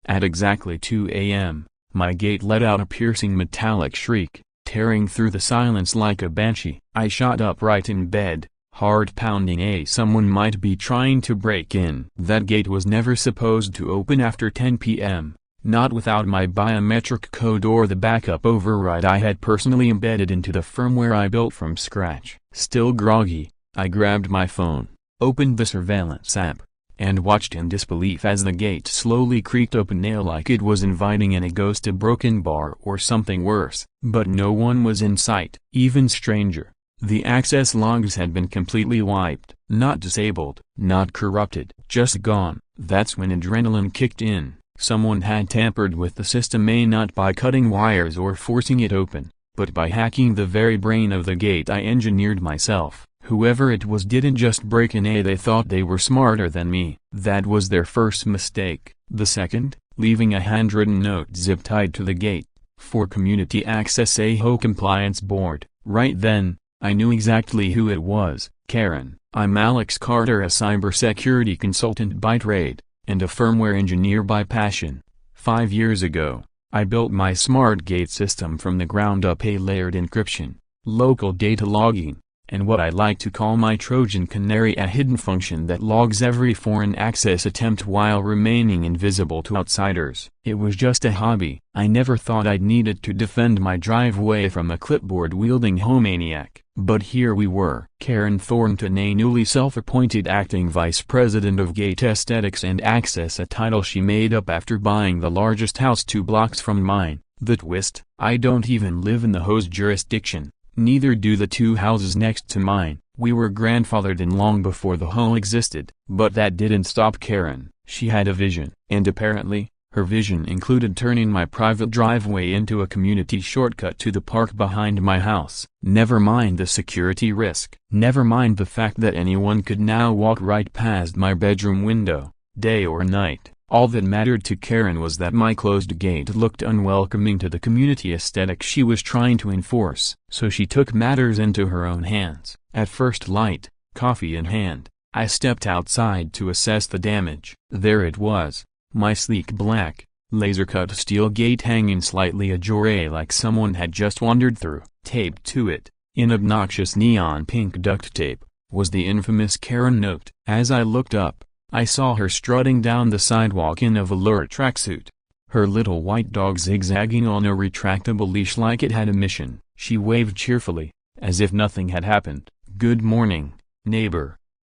At exactly 2 a.m., my gate let out a piercing metallic shriek, tearing through the silence like a banshee. I shot upright in bed, heart pounding. Someone might be trying to break in. That gate was never supposed to open after 10 p.m., not without my biometric code or the backup override I had personally embedded into the firmware I built from scratch. Still groggy, I grabbed my phone, opened the surveillance app, and watched in disbelief as the gate slowly creaked open, like it was inviting in a ghost, a broken bar or something worse. But no one was in sight. Even stranger, the access logs had been completely wiped. Not disabled, not corrupted, just gone. That's when adrenaline kicked in. Someone had tampered with the system, not by cutting wires or forcing it open, but by hacking the very brain of the gate I engineered myself. Whoever it was didn't just break in, they thought they were smarter than me. That was their first mistake. The second, leaving a handwritten note zip-tied to the gate, for community access, HOA compliance board. Right then, I knew exactly who it was. Karen. I'm Alex Carter, a cybersecurity consultant by trade, and a firmware engineer by passion. 5 years ago, I built my smart gate system from the ground up. A layered encryption, local data logging, and what I like to call my Trojan Canary, a hidden function that logs every foreign access attempt while remaining invisible to outsiders. It was just a hobby. I never thought I'd need it to defend my driveway from a clipboard-wielding homaniac. But here we were. Karen Thornton, a newly self-appointed acting vice president of Gate Aesthetics and Access, a title she made up after buying the largest house 2 blocks from mine. The twist: I don't even live in the HOA's jurisdiction. Neither do the 2 houses next to mine. We were grandfathered in long before the HOA existed. But that didn't stop Karen. She had a vision. And apparently, her vision included turning my private driveway into a community shortcut to the park behind my house. Never mind the security risk. Never mind the fact that anyone could now walk right past my bedroom window, day or night. All that mattered to Karen was that my closed gate looked unwelcoming to the community aesthetic she was trying to enforce. So she took matters into her own hands. At first light, coffee in hand, I stepped outside to assess the damage. There it was, my sleek black, laser-cut steel gate hanging slightly ajar, like someone had just wandered through. Taped to it, in obnoxious neon pink duct tape, was the infamous Karen note. As I looked up, I saw her strutting down the sidewalk in a velour tracksuit, her little white dog zigzagging on a retractable leash like it had a mission. She waved cheerfully, as if nothing had happened. "Good morning, neighbor,"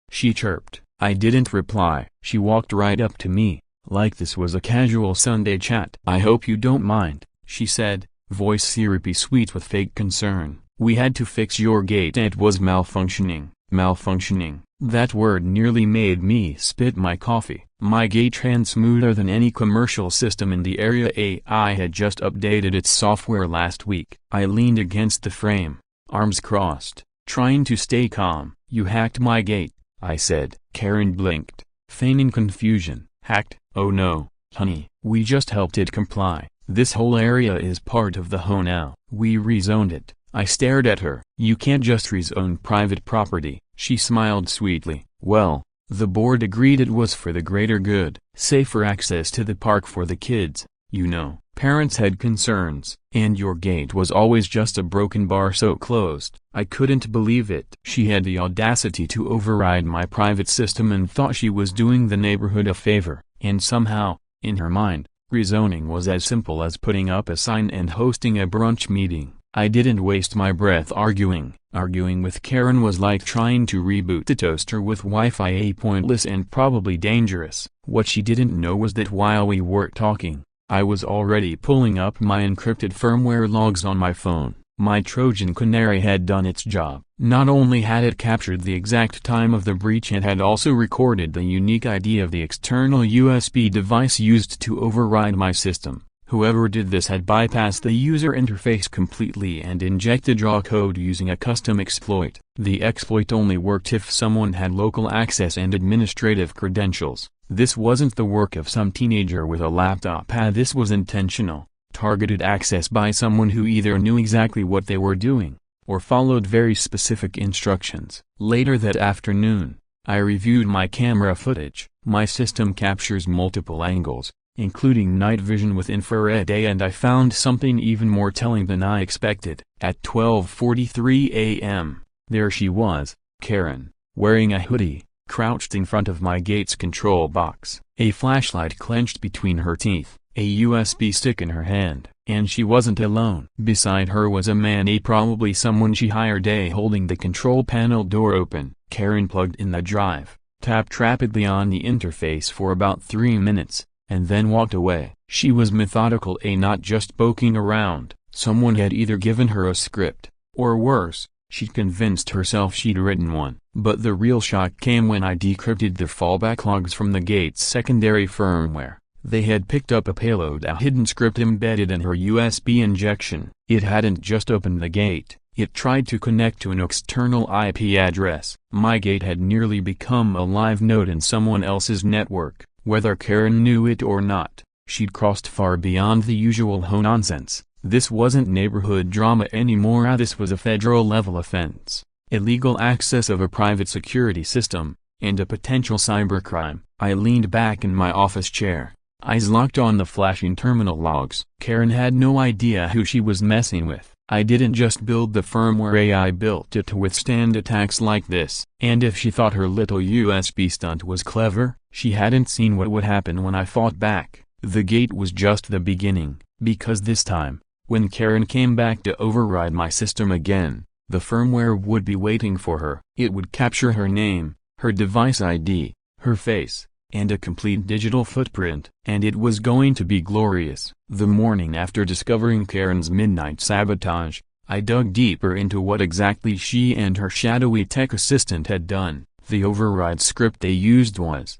she chirped. I didn't reply. She walked right up to me, like this was a casual Sunday chat. "I hope you don't mind," she said, voice syrupy sweet with fake concern. "We had to fix your gate. It was malfunctioning." Malfunctioning. That word nearly made me spit my coffee. My gate ran smoother than any commercial system in the area. I had just updated its software last week. I leaned against the frame, arms crossed, trying to stay calm. "You hacked my gate," I said. Karen blinked, feigning confusion. "Hacked? Oh no, honey, we just helped it comply. This whole area is part of the HOA now. We rezoned it." I stared at her. "You can't just rezone private property." She smiled sweetly. "Well, the board agreed it was for the greater good. Safer access to the park for the kids, you know." Parents had concerns. "And your gate was always just a broken bar so closed." I couldn't believe it. She had the audacity to override my private system and thought she was doing the neighborhood a favor. And somehow, in her mind, rezoning was as simple as putting up a sign and hosting a brunch meeting. I didn't waste my breath arguing. Arguing with Karen was like trying to reboot a toaster with Wi-Fi. Pointless and probably dangerous. What she didn't know was that while we were talking, I was already pulling up my encrypted firmware logs on my phone. My Trojan Canary had done its job. Not only had it captured the exact time of the breach, it had also recorded the unique ID of the external USB device used to override my system. Whoever did this had bypassed the user interface completely and injected raw code using a custom exploit. The exploit only worked if someone had local access and administrative credentials. This wasn't the work of some teenager with a laptop. This was intentional, targeted access by someone who either knew exactly what they were doing, or followed very specific instructions. Later that afternoon, I reviewed my camera footage. My system captures multiple angles, including night vision with infrared A, and I found something even more telling than I expected. At 12:43 a.m., there she was, Karen, wearing a hoodie, crouched in front of my gate's control box, a flashlight clenched between her teeth, a USB stick in her hand. And she wasn't alone. Beside her was a man, probably someone she hired, holding the control panel door open. Karen plugged in the drive, tapped rapidly on the interface for about 3 minutes, and then walked away. She was methodical, not just poking around. Someone had either given her a script, or worse, she'd convinced herself she'd written one. But the real shock came when I decrypted the fallback logs from the gate's secondary firmware. They had picked up a payload, a hidden script embedded in her USB injection. It hadn't just opened the gate, it tried to connect to an external IP address. My gate had nearly become a live node in someone else's network. Whether Karen knew it or not, she'd crossed far beyond the usual nonsense. This wasn't neighborhood drama anymore. This was a federal-level offense, illegal access of a private security system, and a potential cybercrime. I leaned back in my office chair, eyes locked on the flashing terminal logs. Karen had no idea who she was messing with. I didn't just build the firmware, I built it to withstand attacks like this. And if she thought her little USB stunt was clever, she hadn't seen what would happen when I fought back. The gate was just the beginning, because this time, when Karen came back to override my system again, the firmware would be waiting for her. It would capture her name, her device ID, her face, and a complete digital footprint. And it was going to be glorious. The morning after discovering Karen's midnight sabotage, I dug deeper into what exactly she and her shadowy tech assistant had done. The override script they used was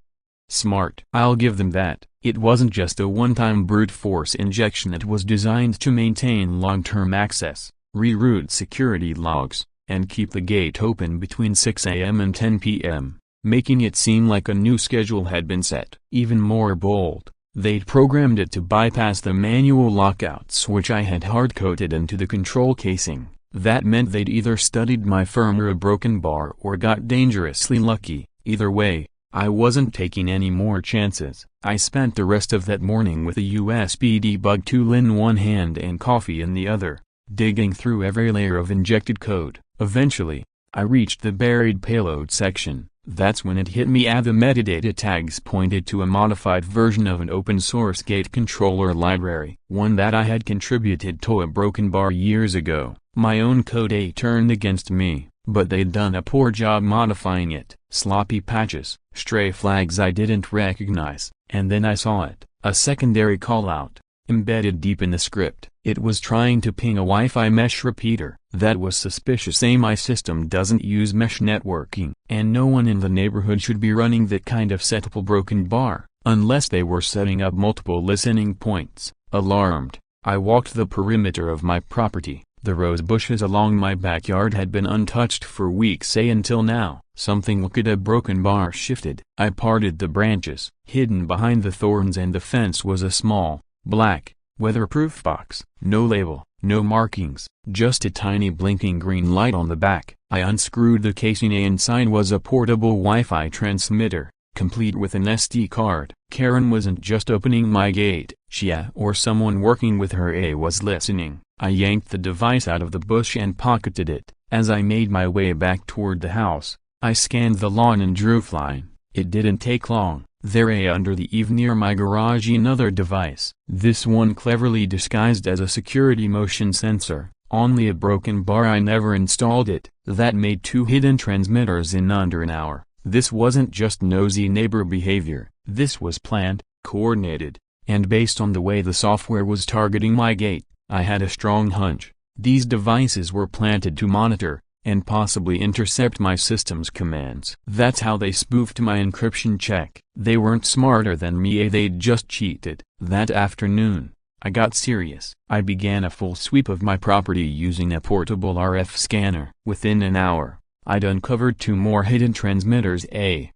smart. I'll give them that. It wasn't just a one-time brute force injection. It was designed to maintain long-term access, reroute security logs, and keep the gate open between 6 a.m. and 10 p.m., making it seem like a new schedule had been set. Even more bold, they'd programmed it to bypass the manual lockout switch I had hard-coded into the control casing. That meant they'd either studied my firmware broken bar or got dangerously lucky. Either way, I wasn't taking any more chances. I spent the rest of that morning with a USB debug tool in one hand and coffee in the other, digging through every layer of injected code. Eventually, I reached the buried payload section. That's when it hit me. The metadata tags pointed to a modified version of an open-source gate controller library, one that I had contributed to a broken bar years ago. My own code turned against me, but they'd done a poor job modifying it. Sloppy patches, stray flags I didn't recognize, and then I saw it, a secondary callout, embedded deep in the script. It was trying to ping a Wi-Fi mesh repeater. That was suspicious. My system doesn't use mesh networking, and no one in the neighborhood should be running that kind of setup broken bar, unless they were setting up multiple listening points. Alarmed, I walked the perimeter of my property. The rose bushes along my backyard had been untouched for weeks, until now. Something wicked, a broken bar, shifted. I parted the branches. Hidden behind the thorns and the fence was a small, black, weatherproof box. No label, no markings, just a tiny blinking green light on the back. I unscrewed the casing. Inside was a portable Wi-Fi transmitter, complete with an SD card. Karen wasn't just opening my gate, she or someone working with her was listening. I yanked the device out of the bush and pocketed it. As I made my way back toward the house, I scanned the lawn and drew line. It didn't take long. There under the eave near my garage another device. This one cleverly disguised as a security motion sensor. Only a broken bar. I never installed it. That made 2 hidden transmitters in under an hour. This wasn't just nosy neighbor behavior. This was planned, coordinated, and based on the way the software was targeting my gate. I had a strong hunch. These devices were planted to monitor, and possibly intercept my system's commands. That's how they spoofed my encryption check. They weren't smarter than me, they'd just cheated. That afternoon, I got serious. I began a full sweep of my property using a portable RF scanner. Within an hour, I'd uncovered 2 more hidden transmitters,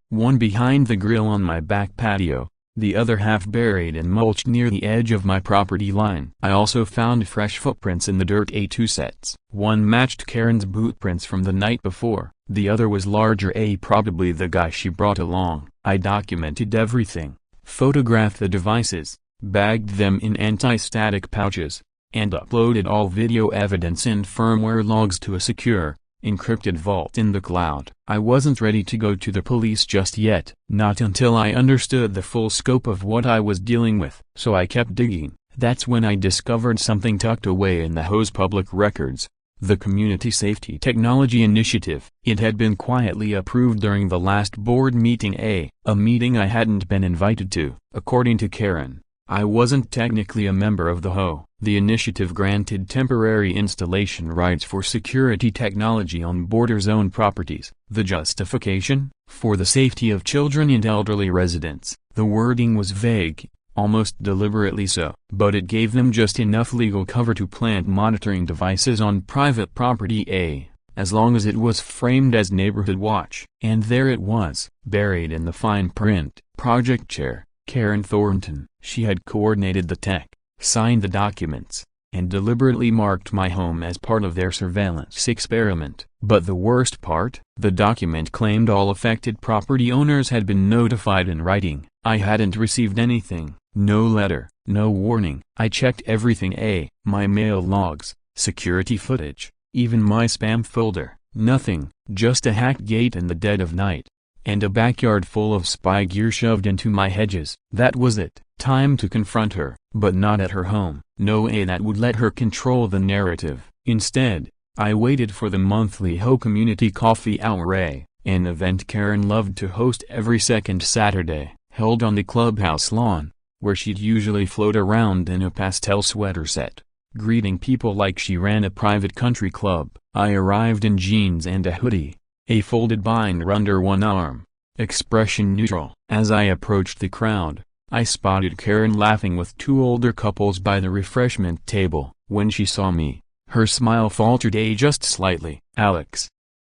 one behind the grill on my back patio, the other half buried and mulched near the edge of my property line. I also found fresh footprints in the dirt, 2 sets. One matched Karen's boot prints from the night before, the other was larger, probably the guy she brought along. I documented everything, photographed the devices, bagged them in anti-static pouches, and uploaded all video evidence and firmware logs to a secure, encrypted vault in the cloud. I wasn't ready to go to the police just yet, not until I understood the full scope of what I was dealing with. So I kept digging. That's when I discovered something tucked away in the HOA's public records. The Community Safety Technology Initiative. It had been quietly approved during the last board meeting, a meeting I hadn't been invited to. According to Karen, I wasn't technically a member of the HOA. The initiative granted temporary installation rights for security technology on border-zone properties. The justification? For the safety of children and elderly residents. The wording was vague, almost deliberately so, but it gave them just enough legal cover to plant monitoring devices on private property, as long as it was framed as neighborhood watch. And there it was, buried in the fine print. Project Chair, Karen Thornton. She had coordinated the tech, signed the documents, and deliberately marked my home as part of their surveillance experiment. But the worst part? The document claimed all affected property owners had been notified in writing. I hadn't received anything, no letter, no warning. I checked everything, my mail logs, security footage, even my spam folder. Nothing, just a hacked gate in the dead of night, and a backyard full of spy gear shoved into my hedges. That was it. Time to confront her, but not at her home. No way that would let her control the narrative. Instead, I waited for the monthly HOA Community Coffee Hour, an event Karen loved to host every second Saturday, held on the clubhouse lawn, where she'd usually float around in a pastel sweater set, greeting people like she ran a private country club. I arrived in jeans and a hoodie, a folded binder under one arm, expression neutral. As I approached the crowd, I spotted Karen laughing with two older couples by the refreshment table. When she saw me, her smile faltered just slightly. "Alex,"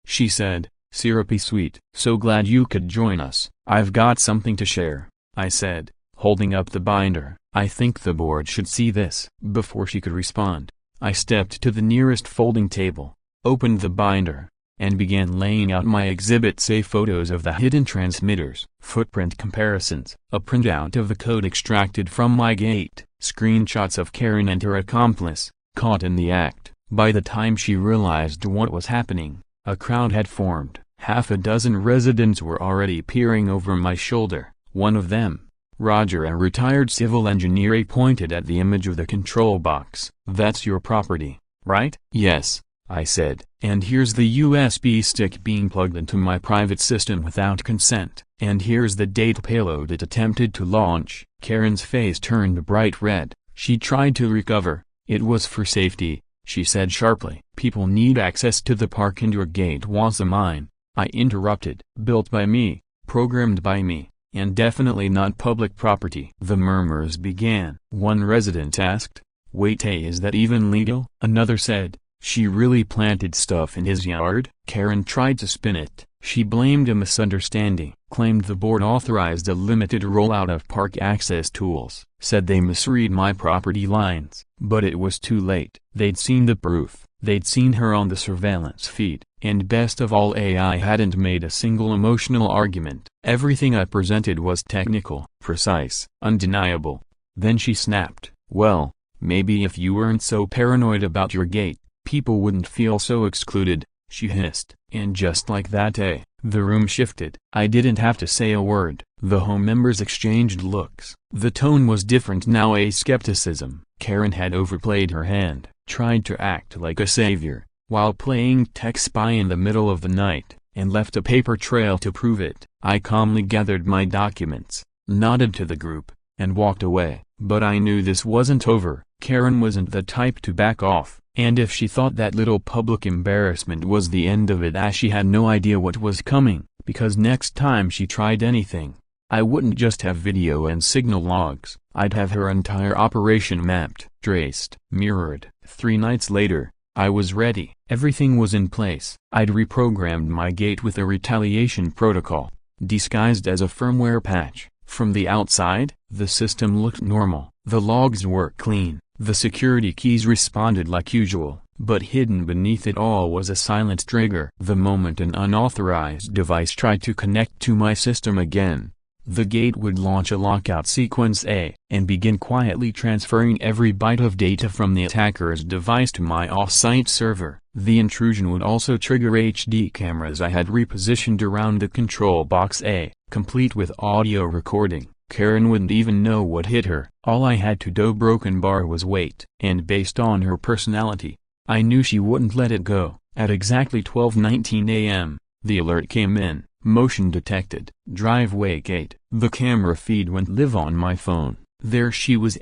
she said, syrupy sweet. "So glad you could join us." "I've got something to share," I said, holding up the binder. "I think the board should see this." Before she could respond, I stepped to the nearest folding table, opened the binder, and began laying out my exhibits: photos of the hidden transmitters, footprint comparisons, a printout of the code extracted from my gate, screenshots of Karen and her accomplice, caught in the act. By the time she realized what was happening, a crowd had formed. Half a dozen residents were already peering over my shoulder. One of them, Roger, a retired civil engineer, pointed at the image of the control box. "That's your property, right?" "Yes," I said. "And here's the USB stick being plugged into my private system without consent. And here's the data payload it attempted to launch." Karen's face turned bright red. She tried to recover. "It was for safety," she said sharply. "People need access to the park, and your gate was a mine," I interrupted. "Built by me, programmed by me, and definitely not public property." The murmurs began. One resident asked, "Wait, is that even legal?" Another said, "She really planted stuff in his yard?" Karen tried to spin it. She blamed a misunderstanding, claimed the board authorized a limited rollout of park access tools, said they misread my property lines. But it was too late. They'd seen the proof. They'd seen her on the surveillance feed. And best of all, I hadn't made a single emotional argument. Everything I presented was technical, precise, undeniable. Then she snapped, "Well, maybe if you weren't so paranoid about your gate, people wouldn't feel so excluded," she hissed. And just like that, the room shifted. I didn't have to say a word. The HOA members exchanged looks. The tone was different now, skepticism. Karen had overplayed her hand, tried to act like a savior, while playing tech spy in the middle of the night, and left a paper trail to prove it. I calmly gathered my documents, nodded to the group, and walked away. But I knew this wasn't over. Karen wasn't the type to back off. And if she thought that little public embarrassment was the end of it, she had no idea what was coming, because next time she tried anything, I wouldn't just have video and signal logs, I'd have her entire operation mapped, traced, mirrored. 3 nights later, I was ready. Everything was in place. I'd reprogrammed my gate with a retaliation protocol, disguised as a firmware patch. From the outside, the system looked normal. The logs were clean. The security keys responded like usual, but hidden beneath it all was a silent trigger. The moment an unauthorized device tried to connect to my system again, The gate would launch a lockout sequence and begin quietly transferring every byte of data from the attacker's device to my off-site server. The intrusion would also trigger HD cameras I had repositioned around the control box complete with audio recording. Karen wouldn't even know what hit her. All I had to do broken bar was wait. And based on her personality, I knew she wouldn't let it go. At exactly 12:19 a.m., the alert came in. Motion detected. Driveway gate. The camera feed went live on my phone. There she was,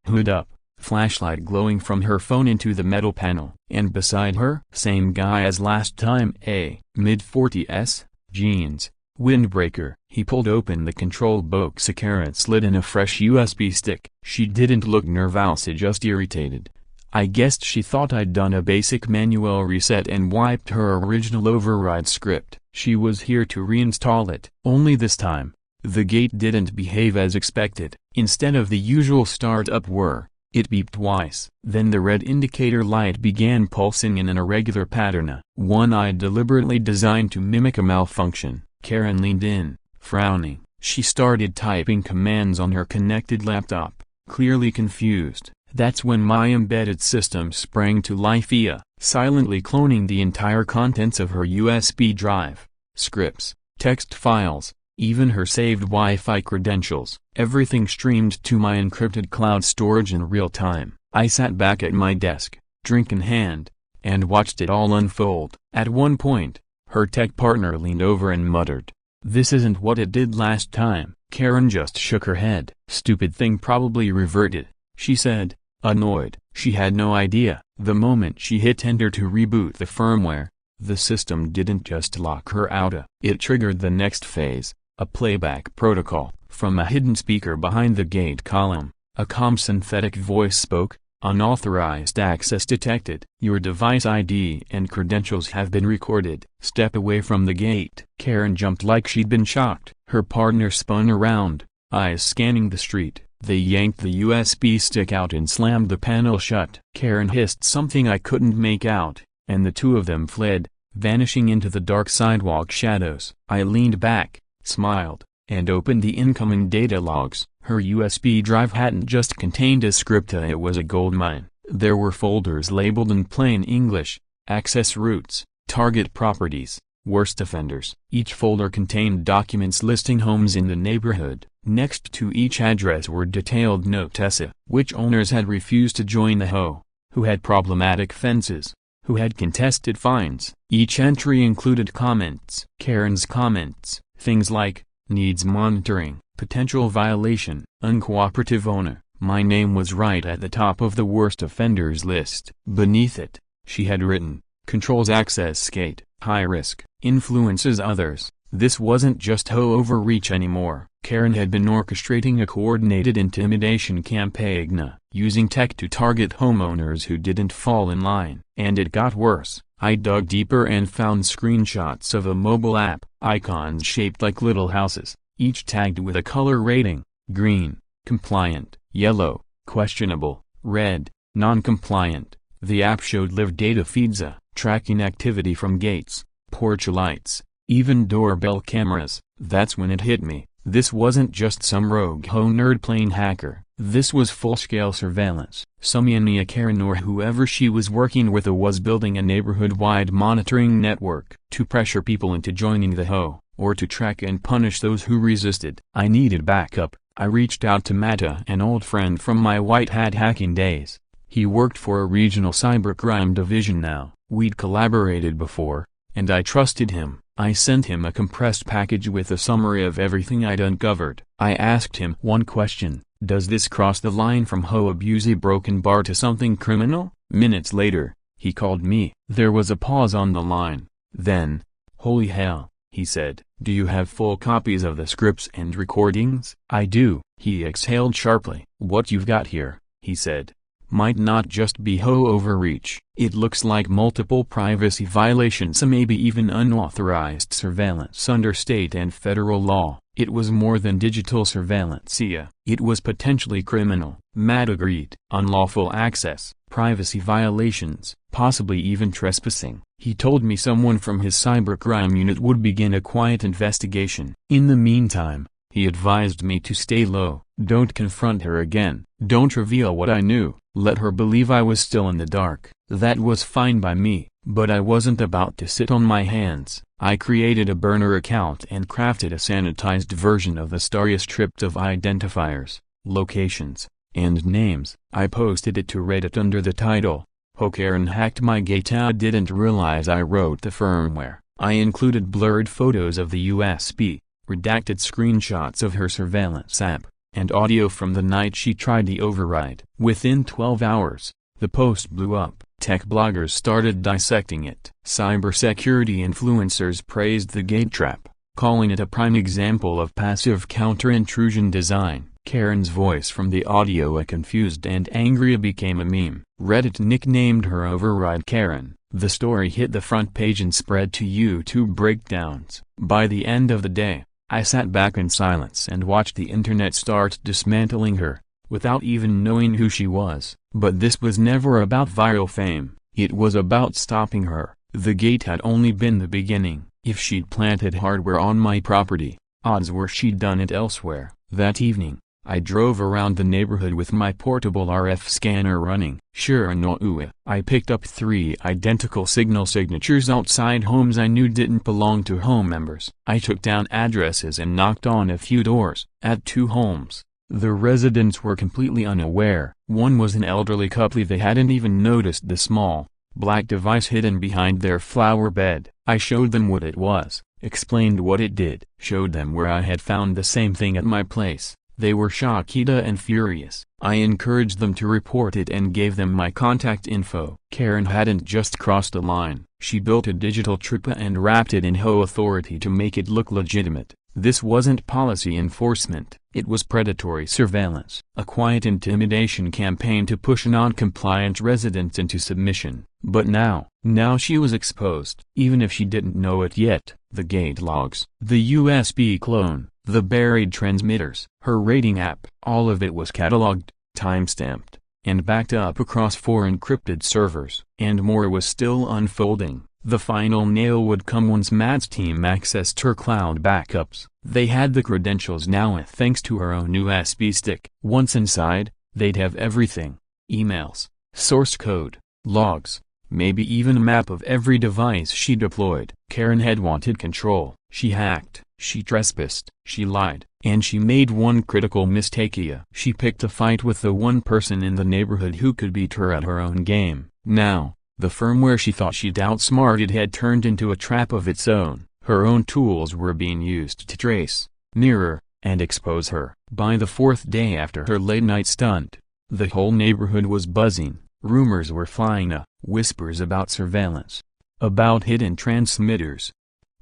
hood up, flashlight glowing from her phone into the metal panel. And beside her, same guy as last time, mid-40s, jeans, windbreaker. He pulled open the control box. Karen slid in a fresh USB stick. She didn't look nervous, just irritated. I guessed she thought I'd done a basic manual reset and wiped her original override script. She was here to reinstall it. Only this time, the gate didn't behave as expected. Instead of the usual startup whir, it beeped twice. Then the red indicator light began pulsing in an irregular pattern, one I'd deliberately designed to mimic a malfunction. Karen leaned in, frowning. She started typing commands on her connected laptop, clearly confused. That's when my embedded system sprang to life, silently cloning the entire contents of her USB drive, scripts, text files, even her saved Wi-Fi credentials. Everything streamed to my encrypted cloud storage in real time. I sat back at my desk, drink in hand, and watched it all unfold. At one point, her tech partner leaned over and muttered, "This isn't what it did last time." Karen just shook her head. "Stupid thing probably reverted," she said, annoyed. She had no idea. The moment she hit enter to reboot the firmware, the system didn't just lock her out, it triggered the next phase, a playback protocol. From a hidden speaker behind the gate column, a calm synthetic voice spoke, "Unauthorized access detected. Your device ID and credentials have been recorded. Step away from the gate." Karen jumped like she'd been shocked. Her partner spun around, eyes scanning the street. They yanked the USB stick out and slammed the panel shut. Karen hissed something I couldn't make out, and the two of them fled, vanishing into the dark sidewalk shadows. I leaned back, smiled, and opened the incoming data logs. Her USB drive hadn't just contained a script, it was a goldmine. There were folders labeled in plain English: access routes, target properties, worst offenders. Each folder contained documents listing homes in the neighborhood. Next to each address were detailed notes: which owners had refused to join the HOA, who had problematic fences, who had contested fines. Each entry included comments. Karen's comments, things like, needs monitoring, potential violation, uncooperative owner. My name was right at the top of the worst offenders list. Beneath it, she had written, controls access gate, high risk, influences others. This wasn't just HOA overreach anymore. Karen had been orchestrating a coordinated intimidation campaign, using tech to target homeowners who didn't fall in line. And it got worse. I dug deeper and found screenshots of a mobile app, icons shaped like little houses, each tagged with a color rating: green, compliant; yellow, questionable; red, non-compliant. The app showed live data feeds, tracking activity from gates, porch lights, even doorbell cameras. That's when it hit me. This wasn't just some rogue HOA nerd playing hacker. This was full-scale surveillance. HOA Karen, or whoever she was working with, was building a neighborhood-wide monitoring network to pressure people into joining the HOA, or to track and punish those who resisted. I needed backup. I reached out to Matt, an old friend from my white hat hacking days. He worked for a regional cybercrime division now. We'd collaborated before, and I trusted him. I sent him a compressed package with a summary of everything I'd uncovered. I asked him one question: does this cross the line from HOA abuse broken bar to something criminal? Minutes later, he called me. There was a pause on the line. Then, holy hell, he said. Do you have full copies of the scripts and recordings? I do. He exhaled sharply. What you've got here, he said, might not just be HOA overreach. It looks like multiple privacy violations, maybe even unauthorized surveillance under state and federal law. It was more than digital surveillance, it was potentially criminal. Matt agreed. Unlawful access, privacy violations, possibly even trespassing. He told me someone from his cybercrime unit would begin a quiet investigation. In the meantime, He advised me to stay low, don't confront her again, don't reveal what I knew, let her believe I was still in the dark. That was fine by me, but I wasn't about to sit on my hands. I created a burner account and crafted a sanitized version of the story stripped of identifiers, locations, and names. I posted it to Reddit under the title, HOA Karen hacked my gate. I didn't realize I wrote the firmware. I included blurred photos of the USB, redacted screenshots of her surveillance app, and audio from the night she tried the override. Within 12 hours, the post blew up. Tech bloggers started dissecting it. Cybersecurity influencers praised the gate trap, calling it a prime example of passive counter-intrusion design. Karen's voice from the audio, a confused and angry, became a meme. Reddit nicknamed her Override Karen. The story hit the front page and spread to YouTube breakdowns. By the end of the day, I sat back in silence and watched the internet start dismantling her, without even knowing who she was. But this was never about viral fame, it was about stopping her. The gate had only been the beginning. If she'd planted hardware on my property, odds were she'd done it elsewhere. That evening, I drove around the neighborhood with my portable RF scanner running. Sure enough, I picked up 3 identical signal signatures outside homes I knew didn't belong to home members. I took down addresses and knocked on a few doors. At 2 homes, the residents were completely unaware. One was an elderly couple. They hadn't even noticed the small, black device hidden behind their flower bed. I showed them what it was, explained what it did, showed them where I had found the same thing at my place. They were shocked and furious. I encouraged them to report it and gave them my contact info. Karen hadn't just crossed a line. She built a digital trippa and wrapped it in HOA authority to make it look legitimate. This wasn't policy enforcement, it was predatory surveillance. A quiet intimidation campaign to push non-compliant residents into submission. But now she was exposed. Even if she didn't know it yet, the gate logs, the USB clone, the buried transmitters, her rating app, all of it was cataloged, timestamped, and backed up across 4 encrypted servers. And more was still unfolding. The final nail would come once Matt's team accessed her cloud backups. They had the credentials now thanks to her own USB stick. Once inside, they'd have everything: emails, source code, logs, maybe even a map of every device she deployed. Karen had wanted control. She hacked, she trespassed, she lied, and she made one critical mistake. She picked a fight with the one person in the neighborhood who could beat her at her own game. Now, the firmware she thought she'd outsmarted had turned into a trap of its own. Her own tools were being used to trace, mirror, and expose her. By the 4th day after her late-night stunt, the whole neighborhood was buzzing. Rumors were flying, whispers about surveillance, about hidden transmitters,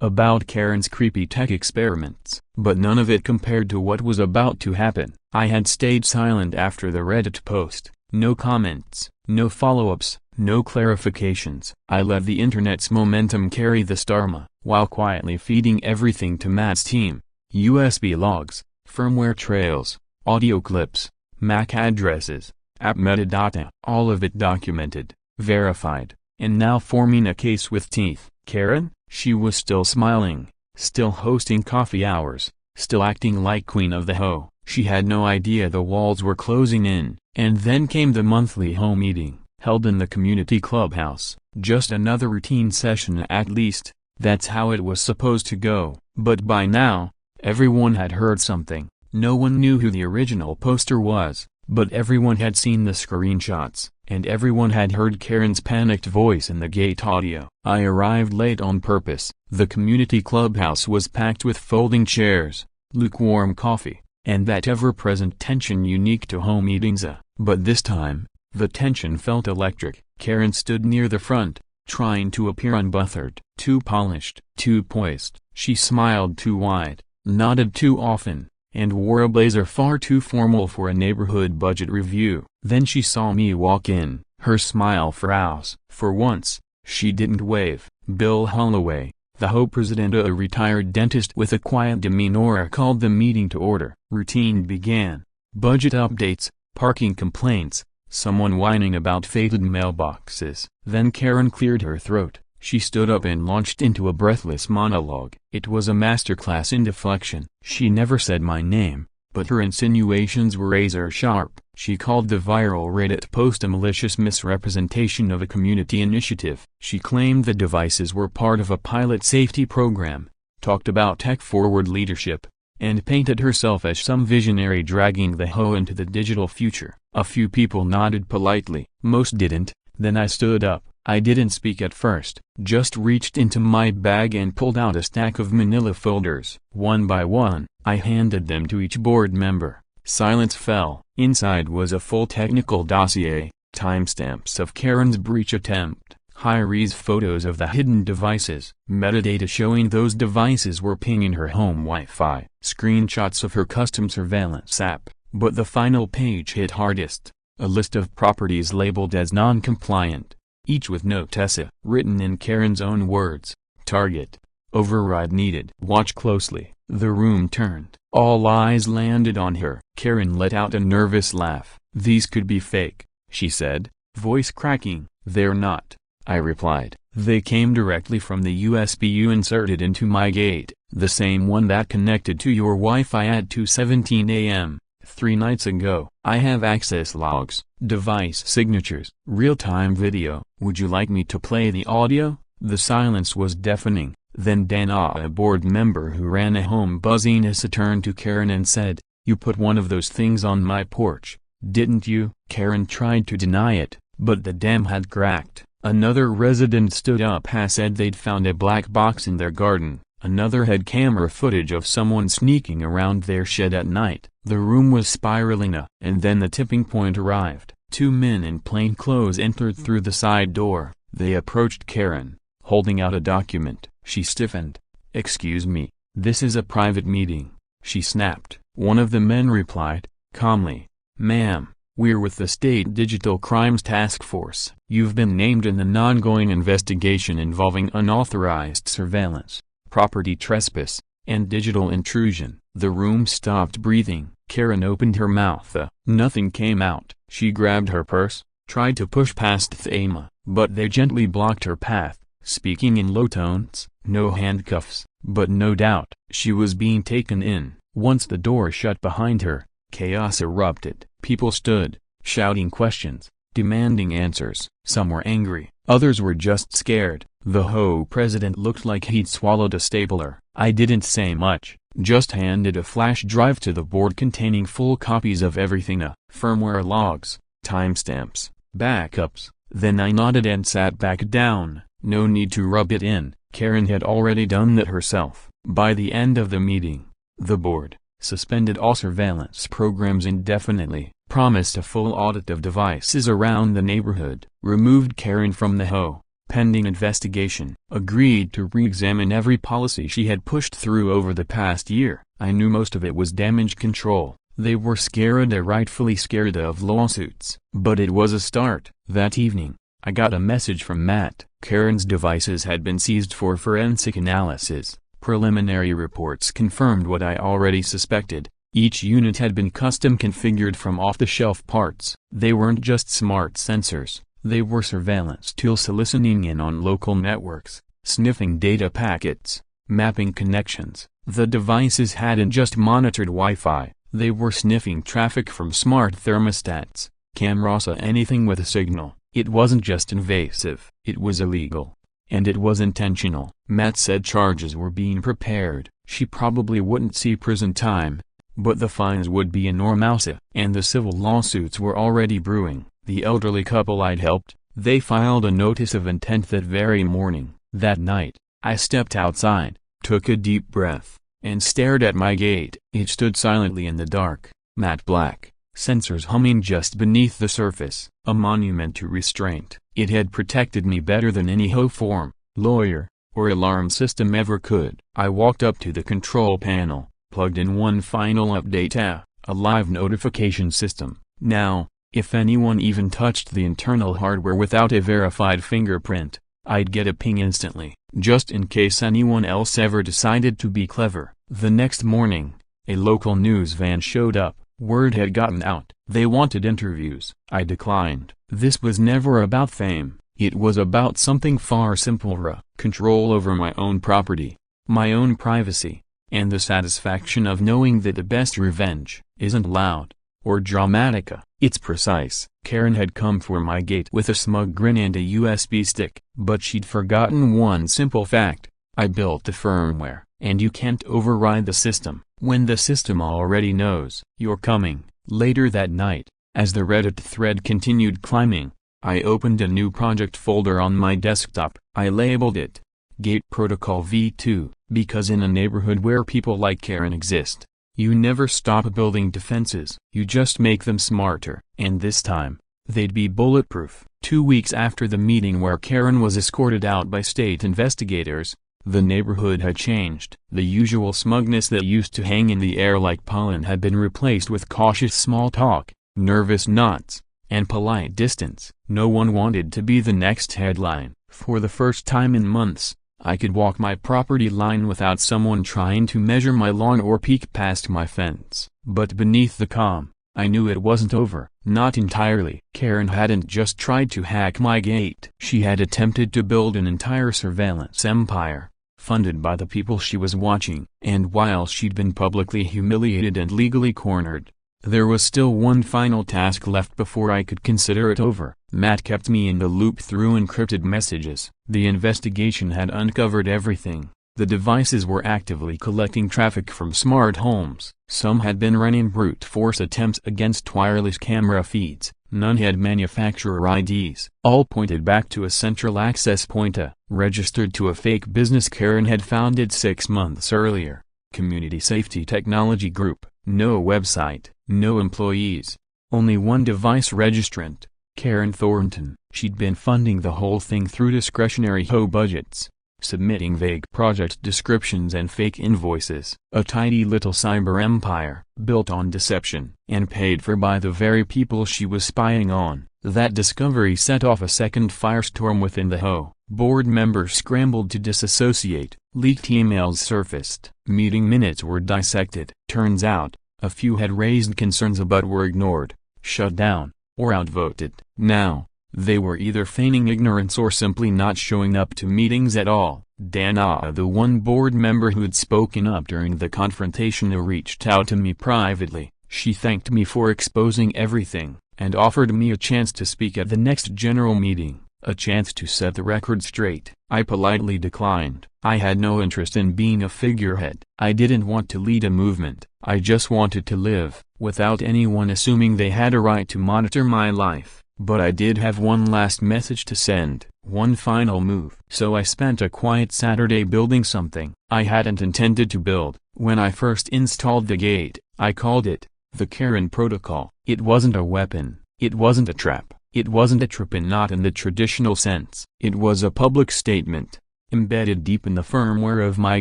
about Karen's creepy tech experiments. But none of it compared to what was about to happen. I had stayed silent after the Reddit post. No comments, no follow-ups, no clarifications. I let the internet's momentum carry the starma, while quietly feeding everything to Matt's team. USB logs, firmware trails, audio clips, MAC addresses, app metadata, all of it documented, verified, and now forming a case with teeth. Karen? She was still smiling, still hosting coffee hours, still acting like queen of the hoe. She had no idea the walls were closing in. And then came the monthly home meeting, held in the community clubhouse. Just another routine session at least, that's how it was supposed to go. But by now, everyone had heard something. No one knew who the original poster was, but everyone had seen the screenshots, and everyone had heard Karen's panicked voice in the gate audio. I arrived late on purpose. The community clubhouse was packed with folding chairs, lukewarm coffee, and that ever-present tension unique to home meetings. But this time, the tension felt electric. Karen stood near the front, trying to appear unbothered, too polished, too poised. She smiled too wide, nodded too often, and wore a blazer far too formal for a neighborhood budget review. Then she saw me walk in, her smile froze. For once, she didn't wave. Bill Holloway, the HOA president, a retired dentist with a quiet demeanor, called the meeting to order. Routine began. Budget updates, parking complaints, someone whining about faded mailboxes. Then Karen cleared her throat, She stood up and launched into a breathless monologue. It was a masterclass in deflection. She never said my name, but her insinuations were razor sharp. She called the viral Reddit post a malicious misrepresentation of a community initiative. She claimed the devices were part of a pilot safety program, talked about tech-forward leadership, and painted herself as some visionary dragging the HOA into the digital future. A few people nodded politely. Most didn't. Then I stood up. I didn't speak at first, just reached into my bag and pulled out a stack of manila folders. One by one, I handed them to each board member. Silence fell. Inside was a full technical dossier, timestamps of Karen's breach attempt, high-res photos of the hidden devices, metadata showing those devices were pinging her home Wi-Fi, screenshots of her custom surveillance app. But the final page hit hardest, a list of properties labeled as non-compliant, each with no TESA written in Karen's own words. Target. Override needed. Watch closely. The room turned. All eyes landed on her. Karen let out a nervous laugh. These could be fake, she said, voice cracking. They're not, I replied. They came directly from the USB you inserted into my gate, the same one that connected to your Wi-Fi at 2:17 a.m. 3 nights ago. I have access logs, device signatures, real-time video. Would you like me to play the audio? The silence was deafening. Then Dana, a board member who ran a home business, turned to Karen and said, "You put one of those things on my porch, didn't you?" Karen tried to deny it, but the dam had cracked. Another resident stood up and said they'd found a black box in their garden. Another had camera footage of someone sneaking around their shed at night. The room was spiraling and then the tipping point arrived. Two men in plain clothes entered through the side door. They approached Karen, holding out a document. She stiffened. "Excuse me, this is a private meeting," she snapped. One of the men replied, calmly, "Ma'am, we're with the State Digital Crimes Task Force. You've been named in an ongoing investigation involving unauthorized surveillance, property trespass, and digital intrusion." The room stopped breathing. Karen opened her mouth. Nothing came out. She grabbed her purse, tried to push past Thema, but they gently blocked her path, speaking in low tones. No handcuffs, but no doubt, she was being taken in. Once the door shut behind her, chaos erupted. People stood, shouting questions, demanding answers. Some were angry, others were just scared. The HOA president looked like he'd swallowed a stapler. I didn't say much, just handed a flash drive to the board containing full copies of everything, firmware logs, timestamps, backups. Then I nodded and sat back down. No need to rub it in. Karen had already done that herself. By the end of the meeting, the board suspended all surveillance programs indefinitely, promised a full audit of devices around the neighborhood, removed Karen from the HOA, pending investigation, agreed to re-examine every policy she had pushed through over the past year. I knew most of it was damage control. They were scared, rightfully scared of lawsuits. But it was a start. That evening, I got a message from Matt. Karen's devices had been seized for forensic analysis. Preliminary reports confirmed what I already suspected. Each unit had been custom configured from off-the-shelf parts. They weren't just smart sensors, they were surveillance tools listening in on local networks, sniffing data packets, mapping connections. The devices hadn't just monitored Wi-Fi, they were sniffing traffic from smart thermostats, cameras, anything with a signal. It wasn't just invasive, it was illegal. And it was intentional. Matt said charges were being prepared. She probably wouldn't see prison time, but the fines would be enormous. And the civil lawsuits were already brewing. The elderly couple I'd helped, they filed a notice of intent that very morning. That night, I stepped outside, took a deep breath, and stared at my gate. It stood silently in the dark, matte black, sensors humming just beneath the surface, a monument to restraint. It had protected me better than any HOA form, lawyer, or alarm system ever could. I walked up to the control panel, plugged in one final update, a live notification system. Now, if anyone even touched the internal hardware without a verified fingerprint, I'd get a ping instantly, just in case anyone else ever decided to be clever. The next morning, a local news van showed up. Word had gotten out. They wanted interviews. I declined. This was never about fame. It was about something far simpler: control over my own property, my own privacy, and the satisfaction of knowing that the best revenge isn't loud or dramatica, it's precise. Karen had come for my gate with a smug grin and a USB stick, but she'd forgotten one simple fact: I built the firmware, and you can't override the system when the system already knows you're coming. Later that night, as the Reddit thread continued climbing, I opened a new project folder on my desktop. I labeled it Gate Protocol V2, because in a neighborhood where people like Karen exist, you never stop building defenses, you just make them smarter. And this time, they'd be bulletproof. 2 weeks after the meeting where Karen was escorted out by state investigators, the neighborhood had changed. The usual smugness that used to hang in the air like pollen had been replaced with cautious small talk, nervous nods, and polite distance. No one wanted to be the next headline. For the first time in months, I could walk my property line without someone trying to measure my lawn or peek past my fence. But beneath the calm, I knew it wasn't over. Not entirely. Karen hadn't just tried to hack my gate. She had attempted to build an entire surveillance empire, funded by the people she was watching. And while she'd been publicly humiliated and legally cornered, there was still one final task left before I could consider it over. Matt kept me in the loop through encrypted messages. The investigation had uncovered everything. The devices were actively collecting traffic from smart homes. Some had been running brute force attempts against wireless camera feeds. None had manufacturer IDs. All pointed back to a central access point, registered to a fake business Karen had founded 6 months earlier. Community Safety Technology Group. No website, no employees, only one device registrant, Karen Thornton. She'd been funding the whole thing through discretionary HOA budgets, submitting vague project descriptions and fake invoices. A tidy little cyber empire, built on deception, and paid for by the very people she was spying on. That discovery set off a second firestorm within the HOA. Board members scrambled to disassociate, leaked emails surfaced, meeting minutes were dissected. Turns out, a few had raised concerns but were ignored, shut down, or outvoted. Now, they were either feigning ignorance or simply not showing up to meetings at all. Dana, the one board member who'd spoken up during the confrontation, reached out to me privately. She thanked me for exposing everything, and offered me a chance to speak at the next general meeting, a chance to set the record straight. I politely declined. I had no interest in being a figurehead. I didn't want to lead a movement. I just wanted to live, without anyone assuming they had a right to monitor my life. But I did have one last message to send, one final move. So I spent a quiet Saturday building something I hadn't intended to build. When I first installed the gate, I called it the Karen Protocol. It wasn't a weapon, it wasn't a trap, it wasn't a trip, and not in the traditional sense. It was a public statement, embedded deep in the firmware of my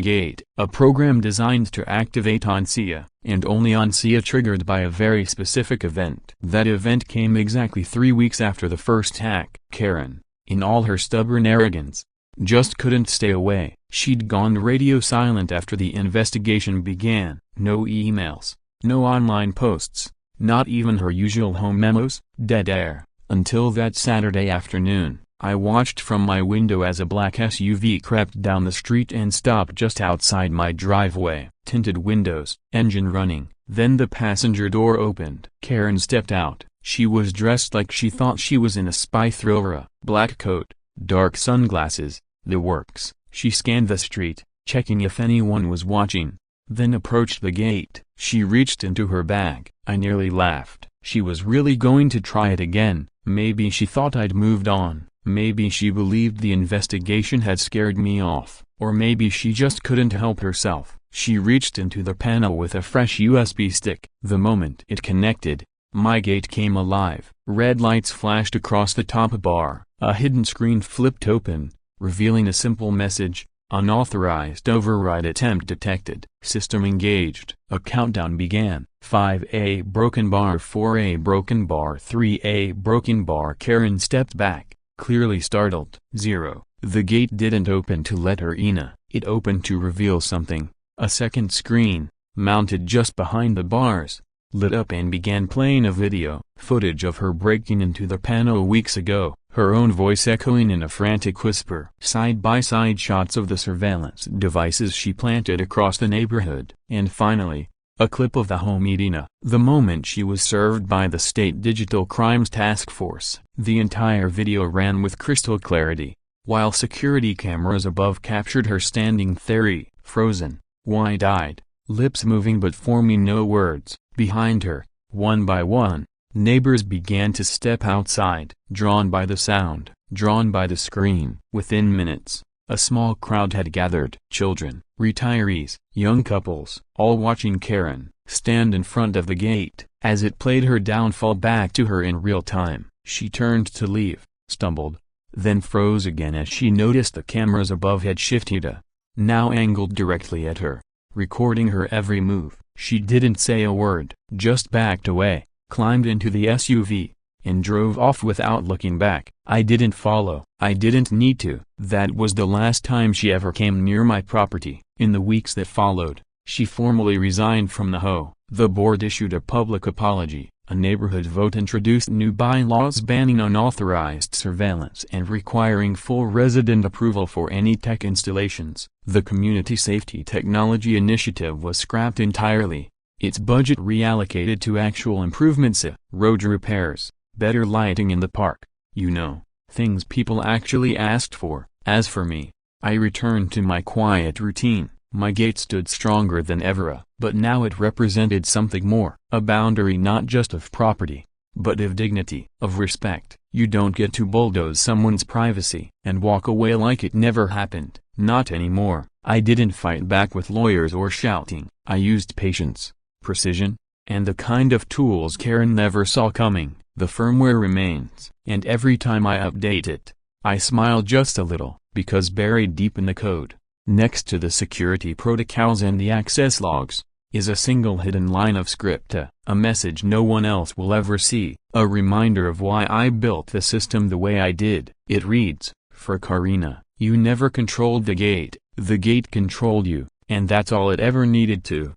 gate, a program designed to activate on SIA, and only on SIA, triggered by a very specific event. That event came exactly 3 weeks after the first hack. Karen, in all her stubborn arrogance, just couldn't stay away. She'd gone radio silent after the investigation began. No emails, no online posts, not even her usual home memos. Dead air. Until that Saturday afternoon, I watched from my window as a black SUV crept down the street and stopped just outside my driveway. Tinted windows, engine running, then the passenger door opened. Karen stepped out. She was dressed like she thought she was in a spy thriller. Black coat, dark sunglasses, the works. She scanned the street, checking if anyone was watching, then approached the gate. She reached into her bag. I nearly laughed. She was really going to try it again. Maybe she thought I'd moved on. Maybe she believed the investigation had scared me off. Or maybe she just couldn't help herself. She reached into the panel with a fresh USB stick. The moment it connected, my gate came alive. Red lights flashed across the top bar. A hidden screen flipped open, revealing a simple message: unauthorized override attempt detected. System engaged. A countdown began. 5A broken bar, 4A broken bar, 3A broken bar. Karen stepped back, clearly startled. 0. The gate didn't open to let her in. It opened to reveal something. A second screen, mounted just behind the bars, lit up and began playing a video. Footage of her breaking into the panel weeks ago. her own voice echoing in a frantic whisper. Side-by-side shots of the surveillance devices she planted across the neighborhood. And finally, a clip of the home Edina, the moment she was served by the State Digital Crimes Task Force. The entire video ran with crystal clarity, while security cameras above captured her standing there, frozen, wide-eyed, lips moving but forming no words. Behind her, one by one, neighbors began to step outside, drawn by the sound, drawn by the scream. Within minutes, a small crowd had gathered. Children, retirees, young couples, all watching Karen stand in front of the gate. As it played her downfall back to her in real time, she turned to leave, stumbled, then froze again as she noticed the cameras above had shifted, now angled directly at her, recording her every move. She didn't say a word, just backed away, climbed into the SUV, and drove off without looking back. I didn't follow. I didn't need to. That was the last time she ever came near my property. In the weeks that followed, she formally resigned from the HOA. The board issued a public apology. A neighborhood vote introduced new bylaws banning unauthorized surveillance and requiring full resident approval for any tech installations. The Community Safety Technology Initiative was scrapped entirely, its budget reallocated to actual improvements, road repairs, better lighting in the park, things people actually asked for. As for me, I returned to my quiet routine. My gate stood stronger than ever, but now it represented something more, a boundary not just of property, but of dignity, of respect. You don't get to bulldoze someone's privacy and walk away like it never happened. Not anymore. I didn't fight back with lawyers or shouting. I used patience, precision, and the kind of tools Karen never saw coming. The firmware remains, and every time I update it, I smile just a little, because buried deep in the code, next to the security protocols and the access logs, is a single hidden line of script, a message no one else will ever see, a reminder of why I built the system the way I did. It reads, "For Karina, you never controlled the gate controlled you, and that's all it ever needed to."